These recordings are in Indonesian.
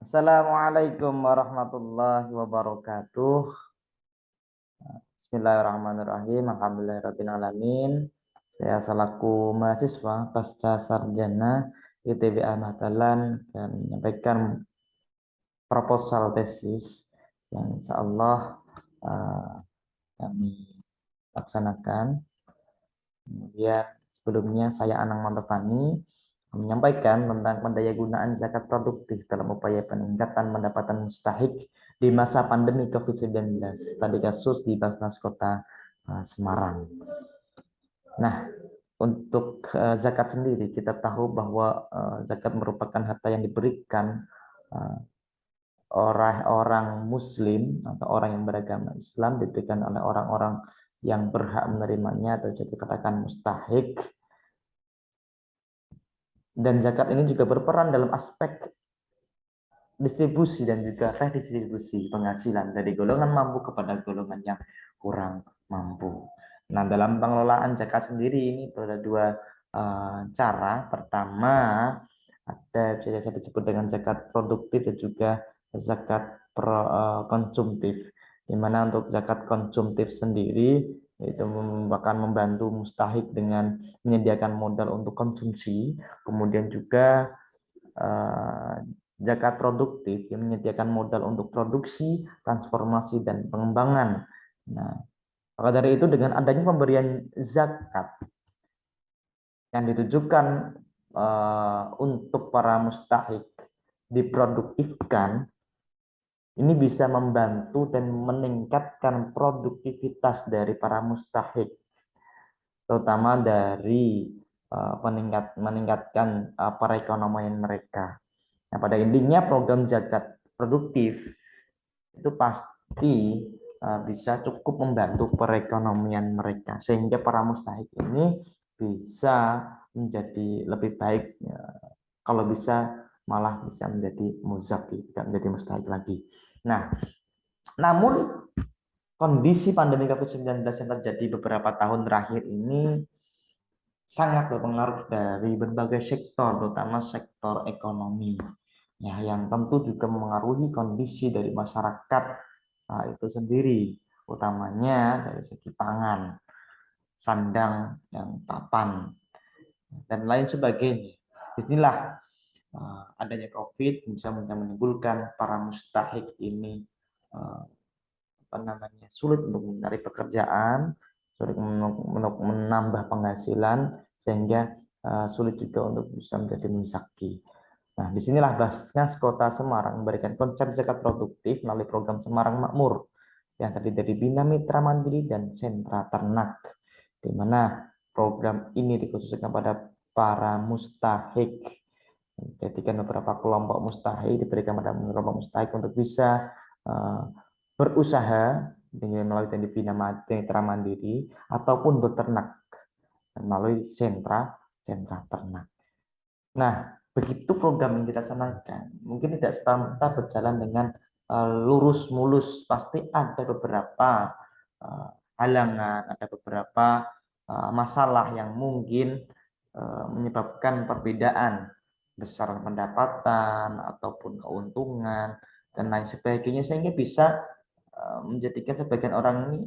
Assalamualaikum warahmatullahi wabarakatuh. Bismillahirrahmanirrahim. Alhamdulillahirrahmanirrahim. Saya selaku mahasiswa pasca sarjana ITB Ahmad Dahlan akan menyampaikan proposal tesis yang insya Allah uh, kami laksanakan. Kemudian sebelumnya saya Anang Mantafani menyampaikan tentang pendayagunaan zakat produktif dalam upaya peningkatan pendapatan mustahik di masa pandemi COVID-19. Tadi kasus di Basnas Kota Semarang. Nah, untuk zakat sendiri kita tahu bahwa zakat merupakan harta yang diberikan orang-orang muslim atau orang yang beragama Islam, diberikan oleh orang-orang yang berhak menerimanya atau jadi katakan mustahik. Dan zakat ini juga berperan dalam aspek distribusi dan juga redistribusi penghasilan dari golongan mampu kepada golongan yang kurang mampu. Nah, dalam pengelolaan zakat sendiri ini ada dua cara. Pertama, ada bisa disebut dengan zakat produktif dan juga zakat konsumtif. Di mana untuk zakat konsumtif sendiri itu akan membantu mustahik dengan menyediakan modal untuk konsumsi, kemudian juga zakat produktif yang menyediakan modal untuk produksi, transformasi, dan pengembangan. Nah, maka dari itu dengan adanya pemberian zakat yang ditujukan untuk para mustahik diproduktifkan, ini bisa membantu dan meningkatkan produktivitas dari para mustahik, terutama dari meningkatkan perekonomian mereka. Nah, pada intinya program zakat produktif itu pasti bisa cukup membantu perekonomian mereka sehingga para mustahik ini bisa menjadi lebih baik, kalau bisa malah bisa menjadi muzaki, tidak menjadi mustahik lagi. Nah, namun kondisi pandemi COVID-19 yang terjadi beberapa tahun terakhir ini sangat berpengaruh dari berbagai sektor, terutama sektor ekonomi, ya, yang tentu juga mengaruhi kondisi dari masyarakat itu sendiri, utamanya dari segi pangan, sandang, yang papan, dan lain sebagainya. Inilah adanya COVID bisa menimbulkan para mustahik ini sulit untuk mencari pekerjaan, sulit untuk menambah penghasilan, sehingga sulit juga untuk bisa menjadi muzaki. Nah, disinilah Basnas Kota Semarang memberikan konsep zakat produktif melalui program Semarang Makmur yang terdiri dari Bina Mitra Mandiri dan Sentra Ternak, di mana program ini dikhususkan pada para mustahik. Jadi kan beberapa kelompok mustahik diberikan pada kelompok mustahik untuk bisa berusaha dengan melalui Bina Mitra Mandiri ataupun beternak melalui sentra ternak. Nah, begitu program yang kita sanakan, mungkin tidak serta-merta berjalan dengan lurus mulus, pasti ada beberapa halangan, ada beberapa masalah yang mungkin menyebabkan perbedaan besar pendapatan ataupun keuntungan dan lain sebagainya, sehingga bisa menjadikan sebagian orang ini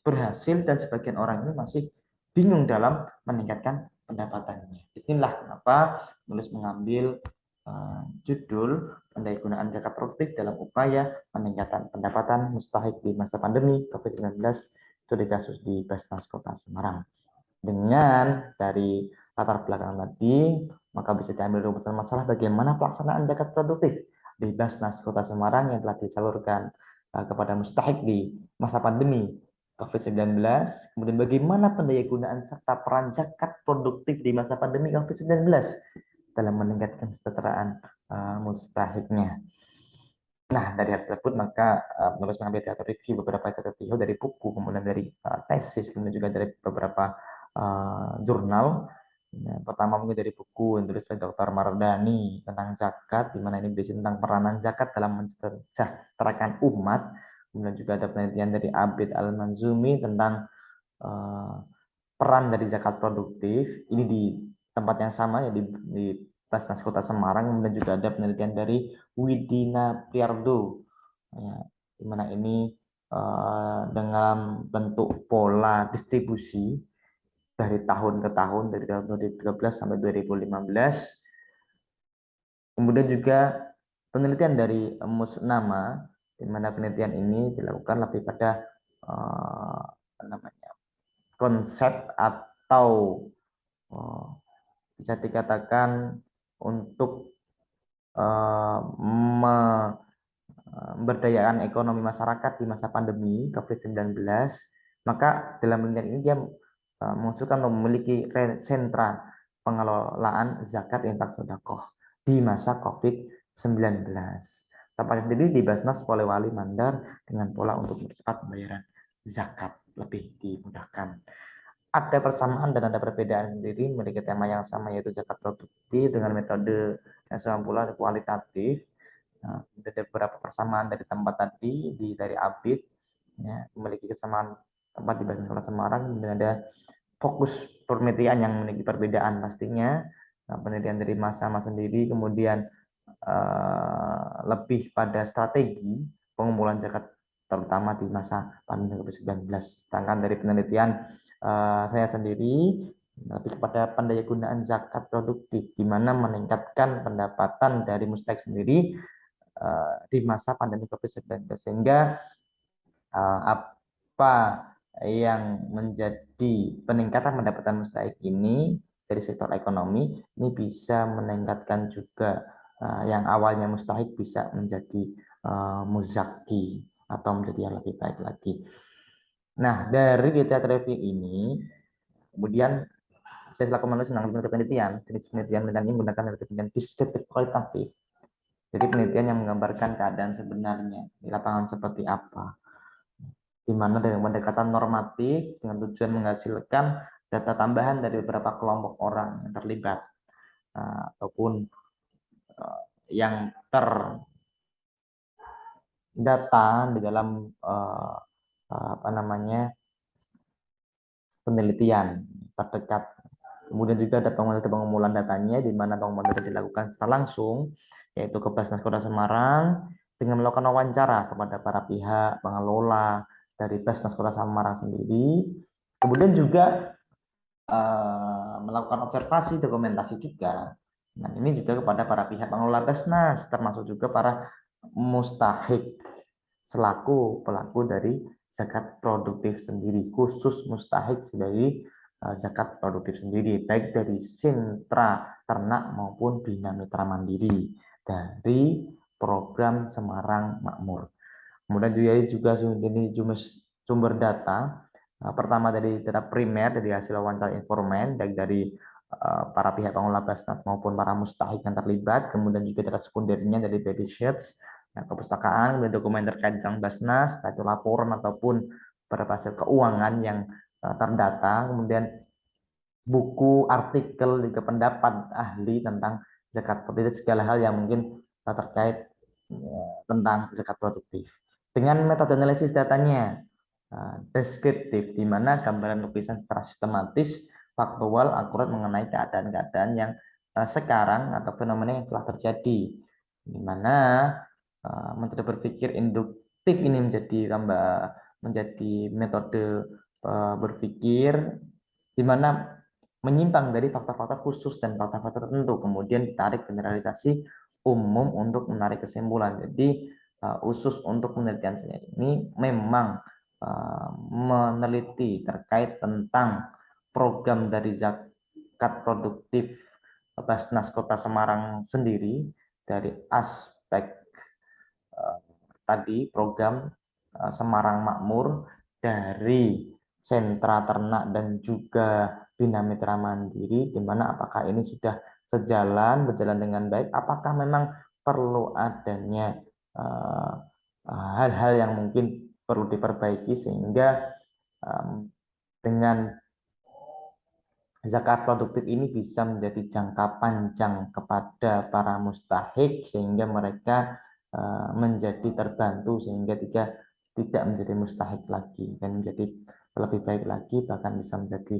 berhasil dan sebagian orang ini masih bingung dalam meningkatkan pendapatannya. Inilah kenapa menulis mengambil judul pendayagunaan zakat produktif dalam upaya peningkatan pendapatan mustahik di masa pandemi COVID-19, studi kasus di Basnas Kota Semarang. Dengan dari latar belakang tadi, maka bisa diambil rumusan masalah bagaimana pelaksanaan zakat produktif di Basnas Kota Semarang yang telah disalurkan kepada mustahik di masa pandemi COVID-19. Kemudian bagaimana pendayagunaan serta peran zakat produktif di masa pandemi COVID-19 dalam meningkatkan kesejahteraan mustahiknya. Nah, dari hal tersebut maka menulis mengambil data review, beberapa data review dari buku, kemudian dari tesis, kemudian juga dari beberapa jurnal. Nah, pertama mungkin dari buku yang ditulis oleh Dr. Mardani tentang zakat, di mana ini berisi tentang peranan zakat dalam mensejahterakan umat. Kemudian juga ada penelitian dari Abid Al-Manzumi tentang peran dari zakat produktif. Ini di tempat yang sama, ya, di Basnas Kota Semarang, kemudian juga ada penelitian dari Widina Priardo, ya, di mana ini dengan bentuk pola distribusi dari tahun ke tahun, dari tahun 2013 sampai 2015. Kemudian juga penelitian dari Musnama, di mana penelitian ini dilakukan lebih pada apa namanya, konsep atau eh, bisa dikatakan untuk memberdayakan ekonomi masyarakat di masa pandemi COVID-19. Maka dalam penelitian ini dia mengusulkan untuk memiliki sentra pengelolaan zakat infak sedekah di masa COVID-19. Tempatnya sendiri di Basnas Polewali Mandar dengan pola untuk mempercepat pembayaran zakat lebih dimudahkan. Ada persamaan dan ada perbedaan sendiri, memiliki tema yang sama yaitu zakat produktif dengan metode yang sama pula kualitatif. Nah, ada beberapa persamaan dari tempat tadi dari Abid, ya, memiliki kesamaan tempat di Basnas Kota Semarang, dan ada fokus penelitian yang memiliki perbedaan pastinya. Nah, penelitian dari Masama sendiri kemudian lebih pada strategi pengumpulan zakat terutama di masa pandemi COVID-19. Sedangkan dari penelitian saya sendiri lebih kepada pendayagunaan zakat produktif, di mana meningkatkan pendapatan dari mustahik sendiri di masa pandemi COVID-19, sehingga apa yang menjadi peningkatan pendapatan mustahik ini dari sektor ekonomi ini bisa meningkatkan juga yang awalnya mustahik bisa menjadi muzaki atau menjadi yang lebih baik lagi. Nah, dari data review ini kemudian saya selaku manusia menanggapi penelitian, jenis penelitian ini menggunakan penelitian deskriptif kualitatif. Jadi penelitian yang menggambarkan keadaan sebenarnya di lapangan seperti apa, di mana dengan pendekatan normatif dengan tujuan menghasilkan data tambahan dari beberapa kelompok orang yang terlibat ataupun yang terdata di dalam apa namanya penelitian terdekat. Kemudian juga ada pengumpulan datanya, di mana pengumpulan data dilakukan secara langsung, yaitu ke Basnas Kota Semarang dengan melakukan wawancara kepada para pihak pengelola dari Basnas Kota Semarang sendiri. Kemudian juga melakukan observasi dokumentasi juga. Nah, ini juga kepada para pihak pengelola Basnas, termasuk juga para mustahik selaku pelaku dari zakat produktif sendiri, khusus mustahik dari zakat produktif sendiri, baik dari sentra ternak maupun bina mitra mandiri dari program Semarang Makmur. Kemudian juga ini sumber data. Pertama dari data primer dari hasil wawancara informan, baik dari para pihak pengelola Basnas maupun para mustahik yang terlibat. Kemudian juga data sekundernya dari baby sheets, kepustakaan, kemudian dokumen terkait dengan Basnas, itu laporan ataupun beberapa hasil keuangan yang terdata. Kemudian buku, artikel, juga pendapat ahli tentang zakat produktif, segala hal yang mungkin terkait tentang zakat produktif. Dengan metode analisis datanya deskriptif, di mana gambaran lukisan secara sistematis, faktual, akurat mengenai keadaan-keadaan yang sekarang atau fenomena yang telah terjadi, di mana metode berpikir induktif ini menjadi metode berpikir di mana menyimpang dari faktor-faktor khusus dan faktor-faktor tertentu, kemudian ditarik generalisasi umum untuk menarik kesimpulan. Jadi khusus untuk penelitian saya ini memang meneliti terkait tentang program dari zakat produktif Basnas Kota Semarang sendiri dari aspek tadi program Semarang Makmur, dari sentra ternak dan juga bina mitra mandiri, di mana apakah ini sudah berjalan dengan baik, apakah memang perlu adanya hal-hal yang mungkin perlu diperbaiki, sehingga dengan zakat produktif ini bisa menjadi jangka panjang kepada para mustahik, sehingga mereka menjadi terbantu, sehingga tidak menjadi mustahik lagi dan menjadi lebih baik lagi, bahkan bisa menjadi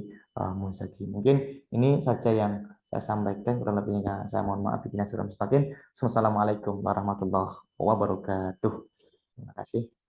muzaki. Mungkin ini saja yang saya sampaikan, kurang lebihnya saya mohon maaf bikin sudah mustaqim. Wassalamualaikum warahmatullahi wabarakatuh. Terima kasih.